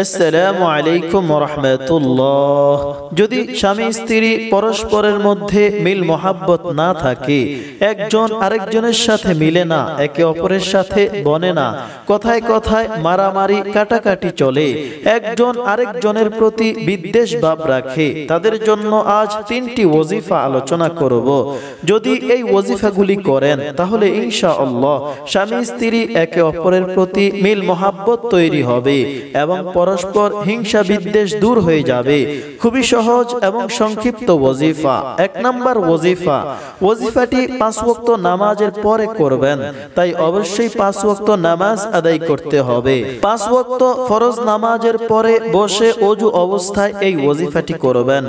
আসসালামু আলাইকুম ওয়া রাহমাতুল্লাহ। যদি স্বামী স্ত্রী পরস্পরের মধ্যে মিল মোহাব্বত না থাকে, একজন আরেকজনের সাথে মিলে না, একে অপরের সাথে বনে না, কথায় কথায় মারামারি কাটাকাটি চলে, একজন আরেকজনের প্রতি বিদ্বেষ ভাব রাখে, তাদের জন্য আজ 3টি ওয়াজিফা আলোচনা করব। যদি এই ওয়াজিফাগুলি করেন তাহলে ইনশাআল্লাহ স্বামী স্ত্রী একে অপরের প্রতি মিল মোহাব্বত তৈরি হবে এবং পরস্পর হিংসা বিদ্বেষ দূর হয়ে যাবে। খুবই সহজ এবং সংক্ষিপ্ত ওয়াজিফা। 1 নাম্বার ওয়াজিফা, ওয়াজিফাটি 5 ওয়াক্ত নামাজের পরে করবেন, তাই অবশ্যই 5 ওয়াক্ত নামাজ আদায় করতে হবে। 5 ওয়াক্ত ফরজ নামাজের পরে বসে ওযু অবস্থায় এই ওয়াজিফাটি করবেন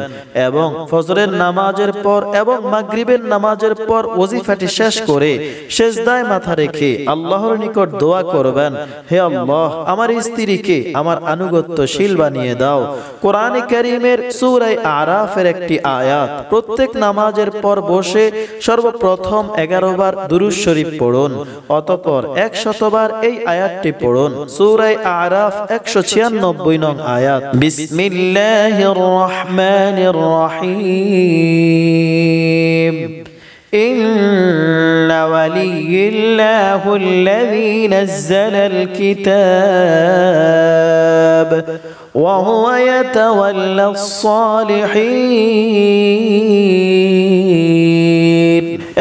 এবং ফজরের নামাজের পর এবং মাগরিবের নামাজের পর ওয়াজিফাটি শেষ করে সিজদায় মাথা রেখে আল্লাহর নিকট দোয়া করবেন, হে আল্লাহ, আমার স্ত্রীকে আমার আনুগত্যশীল বানিয়ে দাও। কোরআনে কারীমের সূরা আরাফের একটি আয়াত, প্রত্যেক নামাজের পর বসে সর্বপ্রথম 11 বার দুরূদ শরীফ পড়ুন, অতঃপর 100 বার এই আয়াতটি পড়ুন। সূরা আরাফ 196 নং আয়াত, বিসমিল্লাহির রহমানির রহিম। إن ولي الله الذي نزل الكتاب وهو يتولى الصالحين।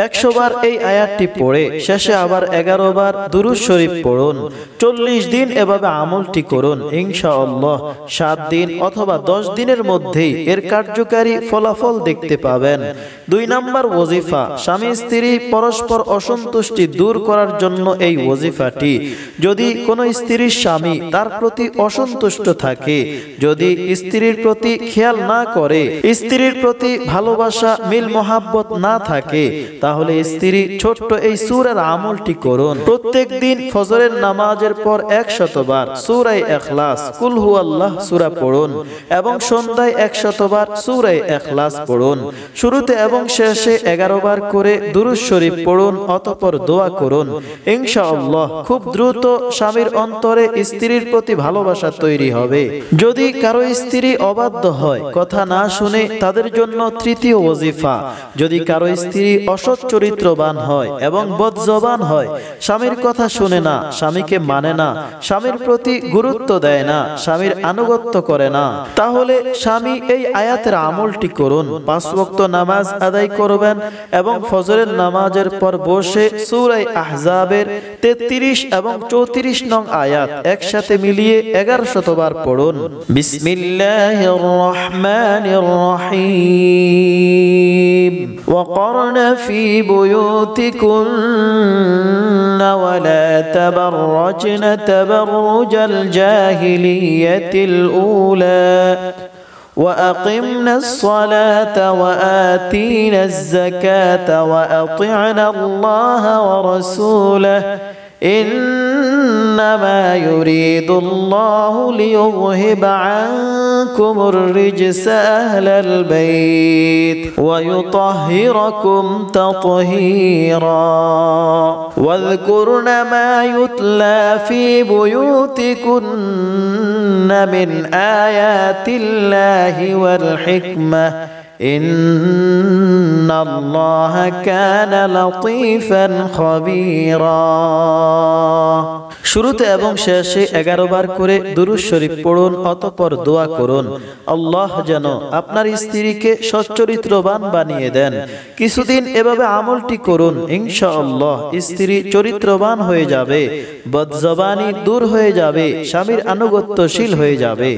100 বার এই আয়াতটি পড়ে শেষে আবার 11 বার দুরূদ শরীফ পড়ুন। 40 দিন এভাবে আমলটি করুন। ইনশাআল্লাহ 7 দিন অথবা 10 দিনের মধ্যেই এর কার্যকারী ফলাফল দেখতে পাবেন। 2 নাম্বার ওয়াজিফা, স্বামী স্ত্রী পরস্পর অসন্তুষ্টি দূর করার জন্য এই ওয়াজিফাটি। যদি কোনো স্ত্রীর স্বামী তার প্রতি অসন্তুষ্ট থাকে, যদি স্ত্রীর প্রতি খেয়াল না করে, স্ত্রীর প্রতি ভালোবাসা মিল মোহাব্বত না থাকে, তাহলে স্ত্রী ছোট্ট এই সূরার আমলটি করুন। প্রত্যেক দিন ফজরের নামাজের পর 100 বার সূরা ইখলাস, কুল হুয়াল্লাহ সূরা পড়ুন এবং সন্ধ্যায় 100 বার সূরা ইখলাস পড়ুন। শুরুতে এবং শেষে 11 বার করে দুরূদ শরীফ পড়ুন, অতঃপর দোয়া করুন। ইনশাআল্লাহ খুব দ্রুত স্বামীর অন্তরে স্ত্রীর প্রতি ভালোবাসা তৈরি হবে। যদি কারো স্ত্রী অবাধ্য হয়, কথা না শুনে, তাদের জন্য 3য় ওয়াজিফা, যদি কারো স্ত্রী অসৎ চরিত্রবান হয় এবং বদজবান হয়, স্বামীর কথা শুনে না, স্বামীকে মানে না, স্বামীর প্রতি গুরুত্ব দেয় না, স্বামীর আনুগত্য করে না, তাহলে স্বামী এই আয়াতের আমলটি করুন। 5 ওয়াক্ত নামাজ আদায় করবেন এবং ফজরের নামাজের পর বসে সূরা আহজাবের 33 এবং 34 নং আয়াত একসাথে মিলিয়ে 1100 বার পড়ুন। বিসমিল্লাহির রহমানির রহিম। وقرن في بيوتكن ولا تبرجن تبرج الجاهلية الأولى وأقمنا الصلاة وآتينا الزكاة وأطعنا الله ورسوله إنما يريد الله ليذهب عنكم الرجس أهل البيت ويطهركم تطهيرا واذكرن ما يتلى في بيوتكن من آيات الله والحكمة إن الله كان لطيفا خبيرا। শুরুতে এবং শেষে 11 বার করে দুরূদ শরীফ পড়ুন, অতঃপর দোয়া করুন, আল্লাহ যেন আপনার স্ত্রীকে সচ্চরিত্রবান বানিয়ে দেন। কিছুদিন এভাবে আমলটি করুন, ইনশাআল্লাহ স্ত্রী চরিত্রবান হয়ে যাবে, বদজবানি দূর হয়ে যাবে, স্বামীর আনুগত্যশীল হয়ে যাবে।